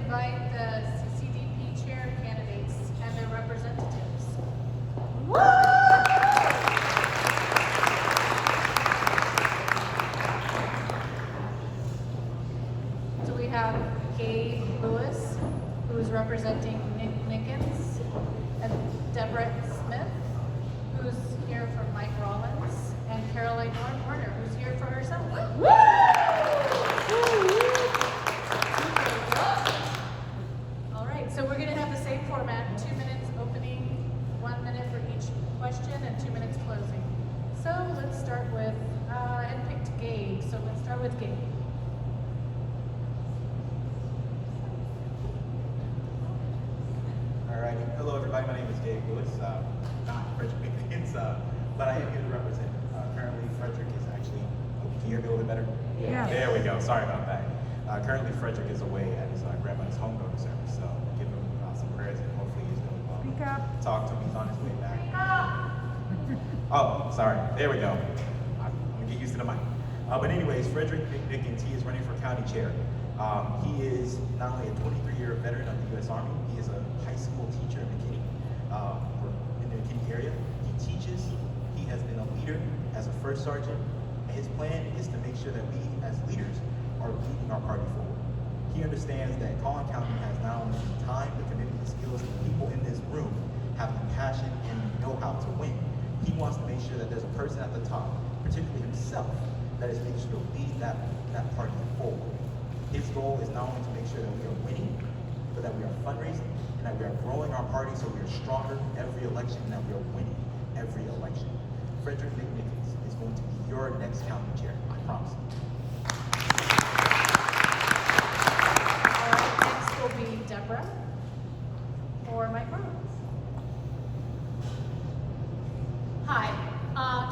invite the CCDP chair candidates and their representatives. So we have Gabe Lewis, who is representing Nickens, and Deborah Smith, who's here for Mike Rollins, and Caroline Warner, who's here for herself. All right, so we're going to have the same format: 2 minutes opening, 1 minute for each question, and 2 minutes closing. So let's start with, I picked Gabe, so let's start with Gabe. Alrighty, hello everybody, my name is Gabe Lewis, not Frederick McKinney, but I am here to represent, currently Frederick is actually, can you hear me a little bit better? Yeah. There we go, sorry about that. Currently Frederick is away at his grandmother's homegoing service, so give him some prayers and hopefully he's going to talk to me, he's on his way back. Oh, sorry, there we go. I'm going to get used to the mic. But anyways, Frederick McKinney is running for county chair. He is not only a 23-year veteran of the U.S. Army, he is a high school teacher in McKinney, in the McKinney area. He teaches, he has been a leader as a first sergeant, and his plan is to make sure that we as leaders are leading our party forward. He understands that Collin County has not only the time, the commitment, the skills, and the people in this room have the passion and know how to win. He wants to make sure that there's a person at the top, particularly himself, that is making sure to lead that party forward. His goal is not only to make sure that we are winning, but that we are fundraising and that we are growing our party so we are stronger every election and that we are winning every election. Frederick McKinney is going to be your next county chair, I promise you. All right, next will be Deborah or Mike Rollins. Hi,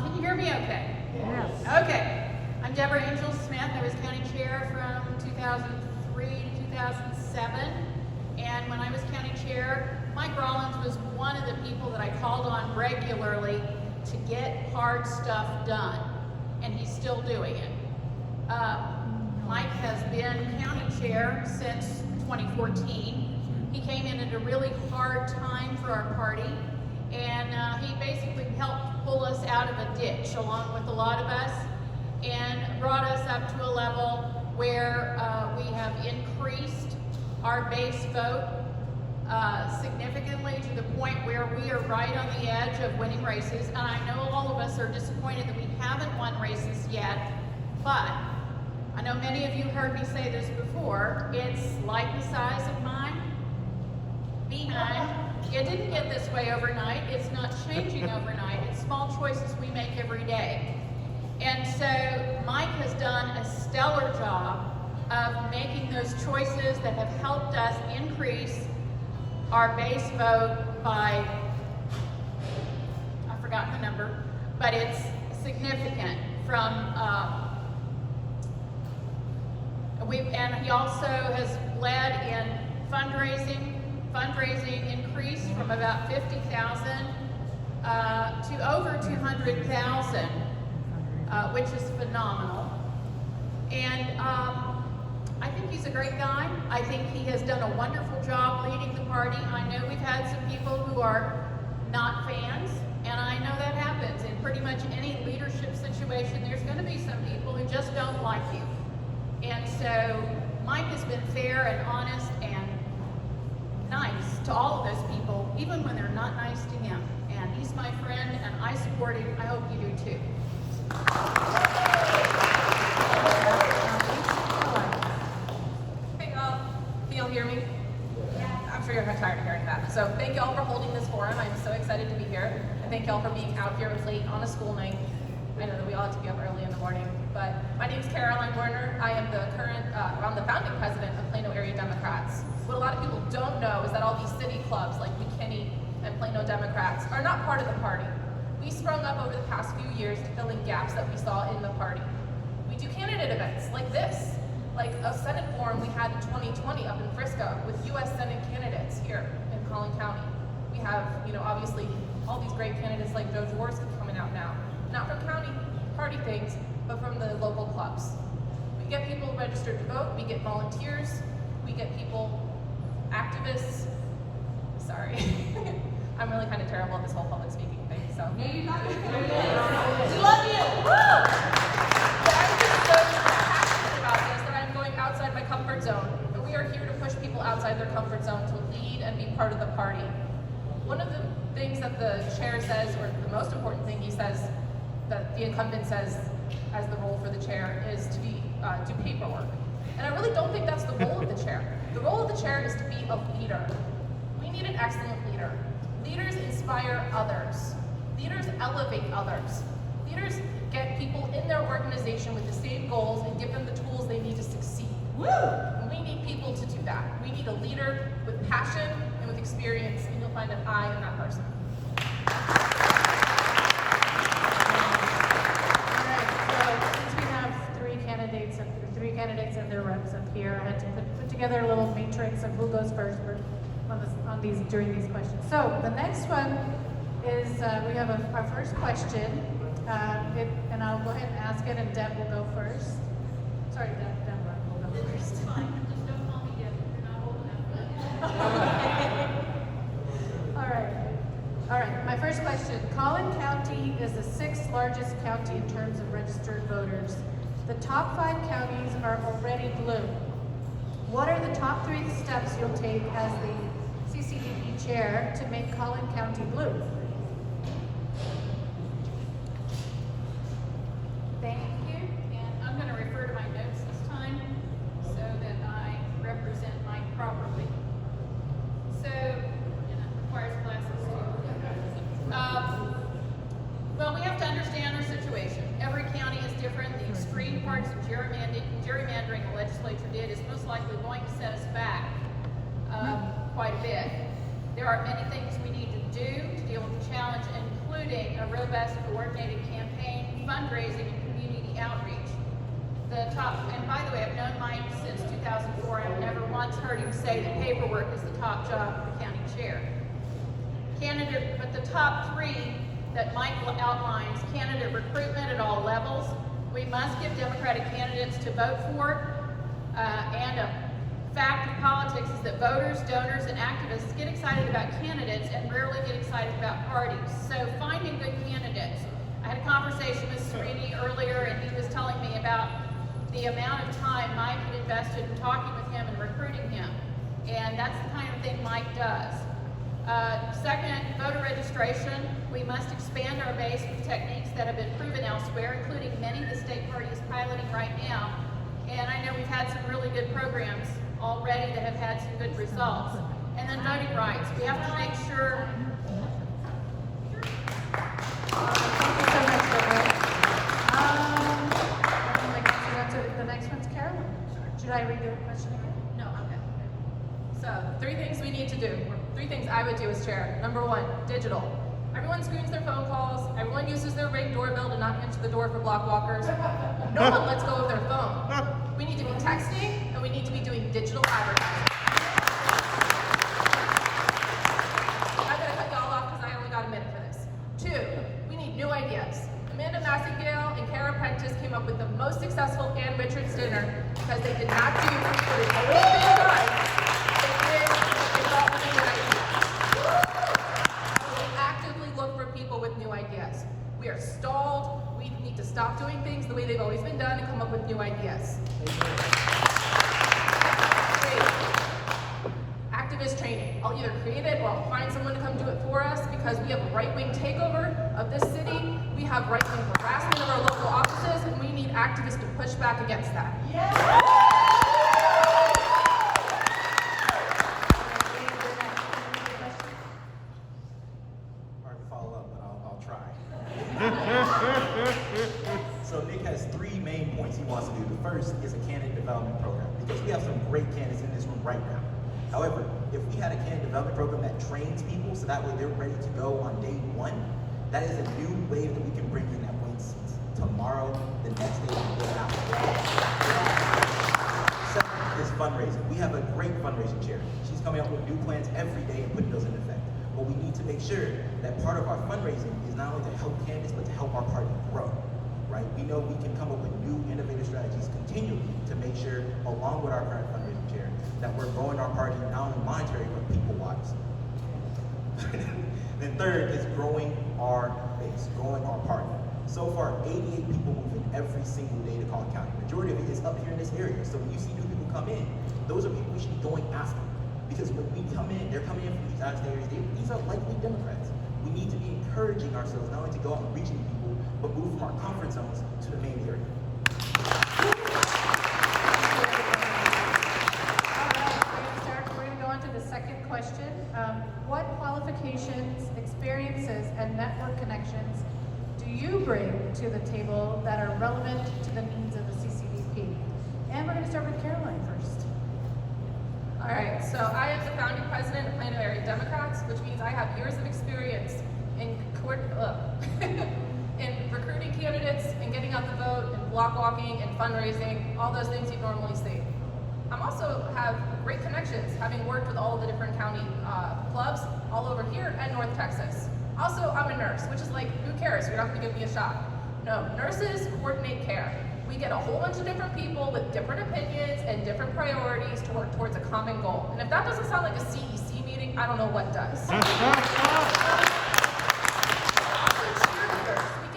can you hear me okay? Yes. Okay, I'm Deborah Angel Smith. I was county chair from 2003 to 2007. And when I was county chair, Mike Rollins was one of the people that I called on regularly to get hard stuff done. And he's still doing it. Mike has been county chair since 2014. He came in at a really hard time for our party. And he basically helped pull us out of a ditch along with a lot of us and brought us up to a level where we have increased our base vote significantly to the point where we are right on the edge of winning races. And I know all of us are disappointed that we haven't won races yet, but I know many of you heard me say this before, it's like the size of my behind. It didn't get this way overnight. It's not changing overnight. It's small choices we make every day. And so Mike has done a stellar job of making those choices that have helped us increase our base vote by, I've forgotten the number, but it's significant from, and he also has led in fundraising. Fundraising increased from about 50,000 to over 200,000, which is phenomenal. And I think he's a great guy. I think he has done a wonderful job leading the party. I know we've had some people who are not fans, and I know that happens. In pretty much any leadership situation, there's going to be some people who just don't like you. And so Mike has been fair and honest and nice to all of those people, even when they're not nice to him. And he's my friend, and I support him. I hope you do too. Hey, can y'all hear me? Yeah. I'm sure you're tired of hearing that. So thank y'all for holding this forum. I'm so excited to be here. And thank y'all for being out here late on a school night. I know that we all have to be up early in the morning. But my name is Caroline Warner. I am the current, I'm the founding president of Plano Area Democrats. What a lot of people don't know is that all these city clubs like McKinney and Plano Democrats are not part of the party. We sprung up over the past few years to fill in gaps that we saw in the party. We do candidate events like this, like a Senate forum we had in 2020 up in Frisco with U.S. Senate candidates here in Collin County. We have, obviously all these great candidates like Joe Jaworski coming out now, not from county party things, but from the local clubs. We get people registered to vote, we get volunteers, we get people activists, sorry, I'm really kind of terrible at this whole public speaking thing, so. No, you're not. We love you! Woo! But I'm just so passionate about this that I'm going outside my comfort zone. But we are here to push people outside their comfort zone to lead and be part of the party. One of the things that the chair says, or the most important thing he says, that the incumbent says as the role for the chair is to be do paperwork. And I really don't think that's the role of the chair. The role of the chair is to be a leader. We need an excellent leader. Leaders inspire others. Leaders elevate others. Leaders get people in their organization with the same goals and give them the tools they need to succeed. Woo! And we need people to do that. We need a leader with passion and with experience, and you'll find that I am that person. Candidates and their reps up here. I had to put together a little matrix of who goes first during these questions. So the next one is we have our first question, and I'll go ahead and ask it, and Deb will go first. Sorry, Deborah will go first. It's fine. Just don't call me Deb. You're not old enough. All right. My first question. Collin County is the 6th largest county in terms of registered voters. The top 5 counties are already blue. What are the top 3 steps you'll take as the CCDP chair to make Collin County blue? Thank you. And I'm going to refer to my notes this time so that I represent Mike properly. So, and it requires glasses too. Well, we have to understand our situation. Every county is different. The extreme parts of gerrymandering the legislature did is most likely going to set us back quite a bit. There are many things we need to do to deal with the challenge, including a robust, coordinated campaign, fundraising, and community outreach. And by the way, I've known Mike since 2004. I've never once heard him say that paperwork is the top job of the county chair. But the top 3 that Mike outlines: candidate recruitment at all levels. We must give Democratic candidates to vote for, and a fact of politics is that voters, donors, and activists get excited about candidates and rarely get excited about parties. So finding good candidates. I had a conversation with Srini earlier, and he was telling me about the amount of time Mike had invested in talking with him and recruiting him. And that's the kind of thing Mike does. Second, voter registration. We must expand our base with techniques that have been proven elsewhere, including many the state party is piloting right now. And I know we've had some really good programs already that have had some good results. And then voting rights. We have to make sure. Thank you so much, Deborah. The next one's Carolyn. Should I read the question again? No, I'm good. So, 3 things we need to do, or 3 things I would do as chair. Number 1, digital. Everyone screens their phone calls. Everyone uses their Ring doorbell to not answer the door for block walkers. No one lets go of their phone. We need to be texting, and we need to be doing digital advertising. I'm going to cut y'all off because I only got a minute for this. 2, we need new ideas. Amanda Massingale and Kara Prentice came up with the most successful Ann Richards dinner because they did not do what had always been done. They thought was a good idea. We actively look for people with new ideas. We are stalled. We need to stop doing things the way they've always been done and come up with new ideas. 3, activist training. I'll either create it or I'll find someone to come do it for us because we have a right-wing takeover of this city. We have right-wing harassment of our local offices, and we need activists to push back against that. Hard to follow up, but I'll try. So Nick has 3 main points he wants to do. The first is a candidate development program, because we have some great candidates in this room right now. However, if we had a candidate development program that trains people so that way they're ready to go on day 1, that is a new wave that we can bring in that wins seats tomorrow, the next day, and the day after. Second is fundraising. We have a great fundraising chair. She's coming up with new plans every day and putting those in effect. But we need to make sure that part of our fundraising is not only to help candidates, but to help our party grow, right? We know we can come up with new innovative strategies continually to make sure chair, along with our current fundraising chair, that we're growing our party not only monetary, but people-wise. Then third is growing our base, growing our party. So far, 88 people move in every single day to Collin County. Majority of it is up here in this area. So when you see new people come in, those are people we should be going after. Because when we come in, they're coming in from these out-of-state areas. These are likely Democrats. We need to be encouraging ourselves not only to go out and reach people, but move from our comfort zones to the main area. We're going to go on to the second question. What qualifications, experiences, and network connections do you bring to the table that are relevant to the needs of the CCDP? And we're going to start with Caroline first. All right, so I am the founding president of Planetary Democrats, which means I have years of experience in in recruiting candidates, and getting out the vote, and block walking, and fundraising, all those things you normally see. I also have great connections, having worked with all of the different county clubs all over here and North Texas. Also, I'm a nurse, which is like, who cares? You're not going to give me a shot. No, nurses coordinate care. We get a whole bunch of different people with different opinions and different priorities to work towards a common goal. And if that doesn't sound like a CEC meeting, I don't know what does. We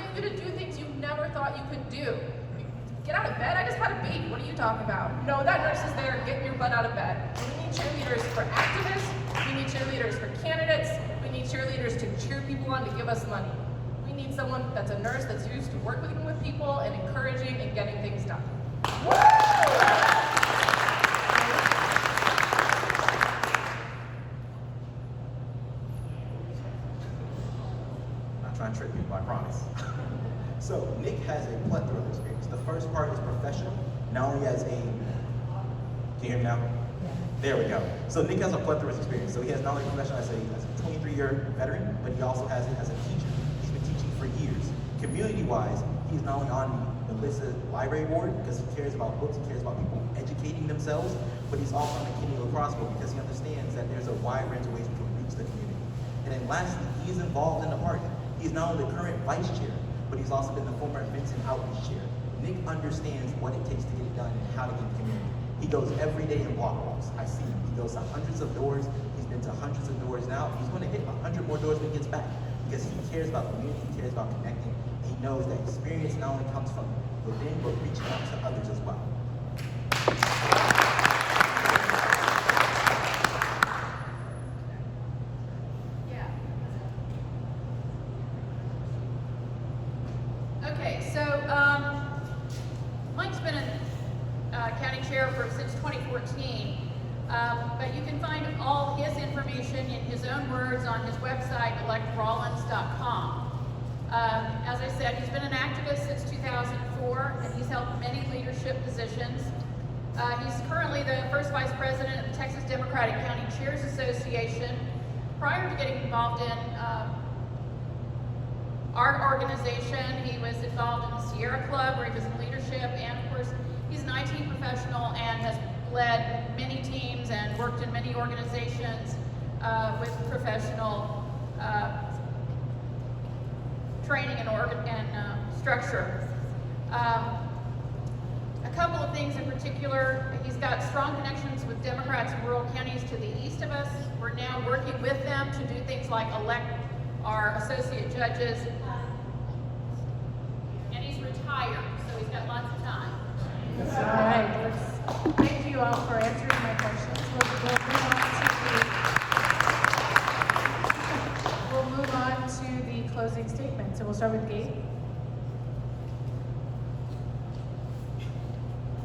get you to do things you never thought you could do. Get out of bed? I just had a baby. What are you talking about? No, that nurse is there. Get your butt out of bed. And we need cheerleaders for activists. We need cheerleaders for candidates. We need cheerleaders to cheer people on to give us money. We need someone that's a nurse that's used to working with people and encouraging and getting things done. Not trying to trick people, I promise. So Nick has a plethora of experience. The first part is professional, not only as a, can you hear me now? There we go. So Nick has a plethora of experience. So he has not only professional as a 23-year veteran, but he also has it as a teacher. He's been teaching for years. Community-wise, he's not only on the Melissa Library Board because he cares about books, he cares about people educating themselves, but he's also on the McKinney Lacrosse Board because he understands that there's a wide range of ways we can reach the community. And then lastly, he's involved in the party. He's not only the current vice chair, but he's also been the former events and outreach chair. Nick understands what it takes to get it done and how to get the community. He goes every day in block walks. I see him. He goes to hundreds of doors. He's been to hundreds of doors now. He's going to hit 100 more doors when he gets back because he cares about the community, he cares about connecting, and he knows that experience not only comes from within, but reaching out to others as well. Okay, so Mike's been county chair since 2014, but you can find all his information in his own words on his website, electrollins.com. As I said, he's been an activist since 2004, and he's held many leadership positions. He's currently the first vice president of the Texas Democratic County Chairs Association. Prior to getting involved in our organization, he was involved in the Sierra Club, where he was in leadership, and of course, he's an IT professional and has led many teams and worked in many organizations with professional training and structure. A couple of things in particular, he's got strong connections with Democrats in rural counties to the east of us. We're now working with them to do things like elect our associate judges. And he's retired, so he's got lots of time. All right, thank you all for answering my questions. We'll move on to the closing statement. So we'll start with Gabe.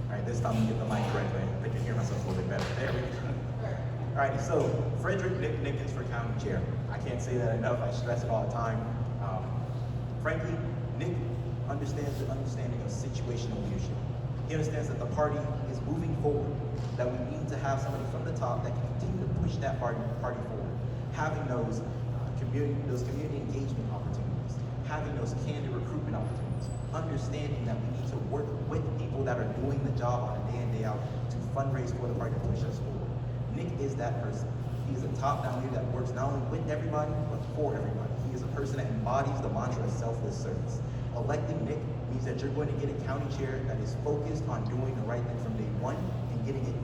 All right, this time I'm getting the mic correct. I can hear myself a little bit better. There we go. All right, so Frederick Nickens for county chair. I can't say that enough. I stress it all the time. Frankly, Nick understands the understanding of situational leadership. He understands that the party is moving forward, that we need to have somebody from the top that can continue to push that party forward. Having those community engagement opportunities, having those candid recruitment opportunities, understanding that we need to work with people that are doing the job on a day in, day out to fundraise for the party to push us forward. Nick is that person. He is a top-down leader that works not only with everybody, but for everybody. He is a person that embodies the mantra of selfless service. Electing Nick means that you're going to get a county chair that is focused on doing the right thing from day one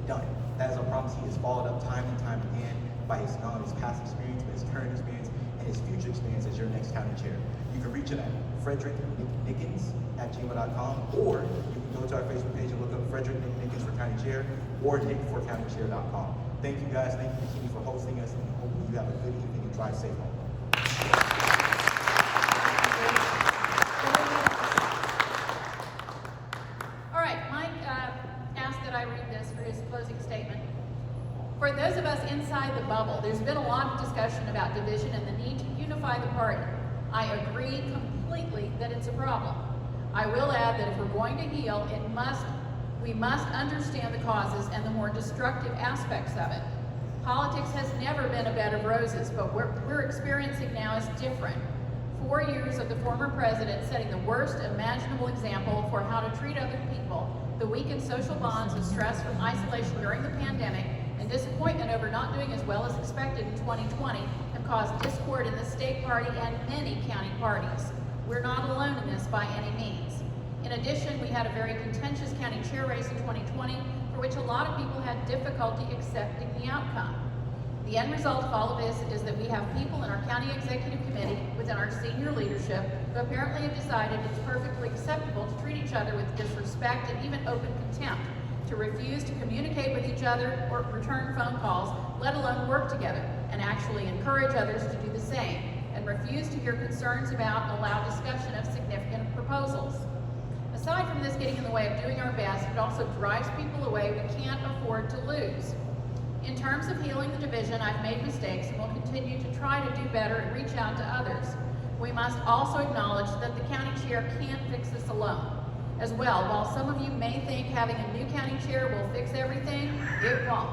done. That is a promise he has followed up time and time again by his not only his past experience, but his current experience and his future experience as your next county chair. You can reach him at fredericknickens@gmail.com, or you can go to our Facebook page and look up Frederick Nickens for county chair, or nickforcountychair.com. Thank you guys. Thank you, McKinney, for hosting us, and hopefully you have a good evening and drive safe home. All right, Mike asked that I read this for his closing statement. For those of us inside the bubble, there's been a lot of discussion about division and the need to unify the party. I agree completely that it's a problem. I will add that if we're going to heal, we must understand the causes and the more destructive aspects of it. Politics has never been a bed of roses, but what we're experiencing now is different. 4 years of the former president setting the worst imaginable example for how to treat other people, the weakened social bonds of stress from isolation during the pandemic, and disappointment over not doing as well as expected in 2020 have caused discord in the state party and many county parties. We're not alone in this by any means. In addition, we had a very contentious county chair race in 2020 for which a lot of people had difficulty accepting the outcome. The end result of all of this is that we have people in our county executive committee within our senior leadership who apparently have decided it's perfectly acceptable to treat each other with disrespect and even open contempt, to refuse to communicate with each other or return phone calls, let alone work together, and actually encourage others to do the same, and refuse to hear concerns about and allow discussion of significant proposals. Aside from this getting in the way of doing our best, it also drives people away we can't afford to lose. In terms of healing the division, I've made mistakes and will continue to try to do better and reach out to others. We must also acknowledge that the county chair can't fix this alone. As well, while some of you may think having a new county chair will fix everything, it won't.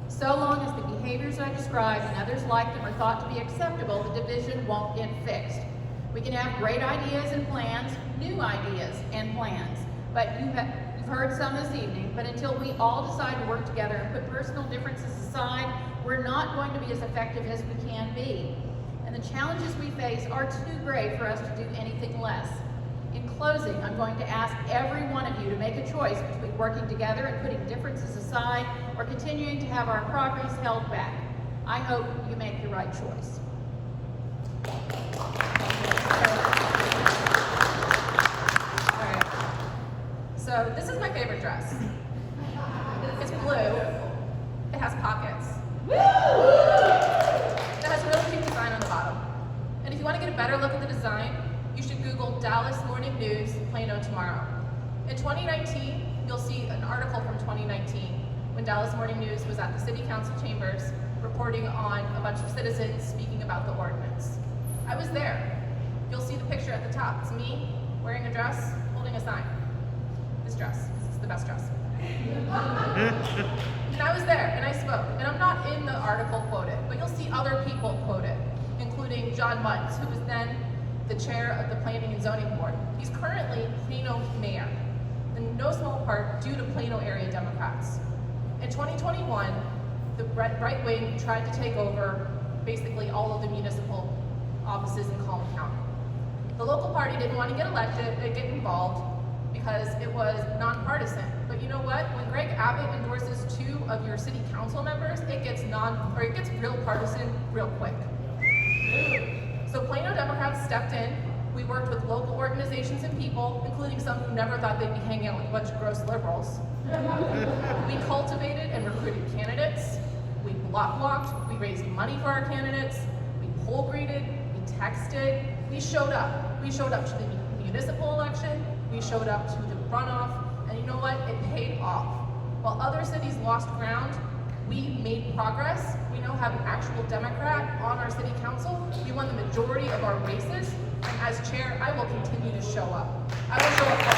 So long as the behaviors I described and others like them are thought to be acceptable, the division won't get fixed. We can have great ideas and plans, new ideas and plans, but you've heard some this evening, but until we all decide to work together and put personal differences aside, we're not going to be as effective as we can be. And the challenges we face are too great for us to do anything less. In closing, I'm going to ask every one of you to make a choice between working together and putting differences aside or continuing to have our progress held back. I hope you make the right choice. All right. So this is my favorite dress. It's blue. It has pockets. It has a really cute design on the bottom. And if you want to get a better look at the design, you should Google Dallas Morning News Plano tomorrow. In 2019, you'll see an article from 2019 when Dallas Morning News was at the City Council chambers reporting on a bunch of citizens speaking about the ordinance. I was there. You'll see the picture at the top. It's me wearing a dress, holding a sign. This dress. It's the best dress. And I was there and I spoke. And I'm not in the article quoted, but you'll see other people quoted, including John Muntz, who was then the chair of the Planning and Zoning Board. He's currently Plano mayor, in no small part due to Plano area Democrats. In 2021, the right wing tried to take over basically all of the municipal offices in Collin County. The local party didn't want to get involved because it was nonpartisan. But you know what? When Greg Abbott endorses 2 of your city council members, it gets real partisan real quick. So Plano Democrats stepped in. We worked with local organizations and people, including some who never thought they'd be hanging out with a bunch of gross liberals. We cultivated and recruited candidates. We blocked. We raised money for our candidates. We poll greeted. We texted. We showed up. We showed up to the municipal election. We showed up to the runoff. And you know what? It paid off. While other cities lost ground, we made progress. We now have an actual Democrat on our city council. We won the majority of our races. And as chair, I will continue to show up. I will show up for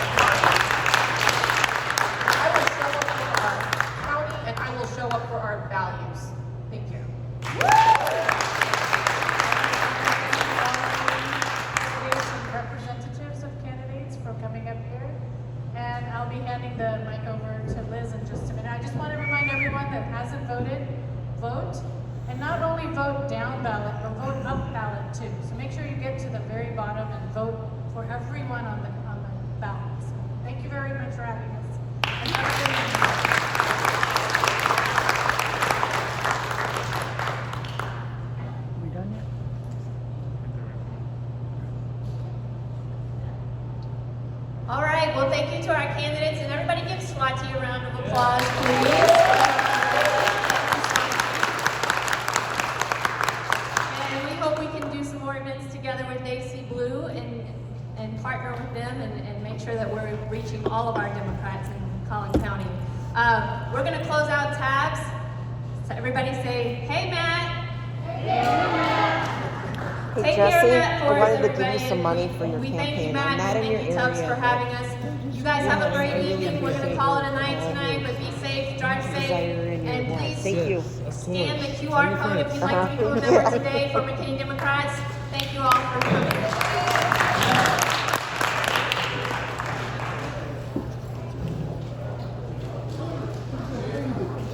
our county, and I will show up for our values. Thank you. Representatives of candidates for coming up here. And I'll be handing the mic over to Liz in just a minute. I just want to remind everyone that hasn't voted, vote. And not only vote down ballot, but vote up ballot too. So make sure you get to the very bottom and vote for everyone on the ballot. So thank you very much for having us. And have a good evening. round of applause, please. And we hope we can do some more events together with AC Blue and partner with them and make sure that we're reaching all of our Democrats in Collin County. We're going to close out tabs. So everybody say, hey, Matt. Hey, Take Jesse, care of Matt for I us, wanted to give everybody. you some money for your We campaign. thank you, I'm Matt, not and in your thank you, Tubbs, area, for having us. You guys have a great evening. We're going to call it a night tonight, but be safe, drive safe, and please Thank you. scan the QR code if you'd like to become a member today for McKinney Democrats. Thank you all for coming.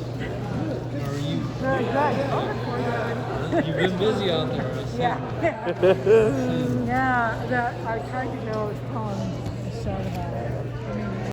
How are you? Very good. You've been busy out there. I see. Yeah. Yeah, I tried to go with Collin and start about it.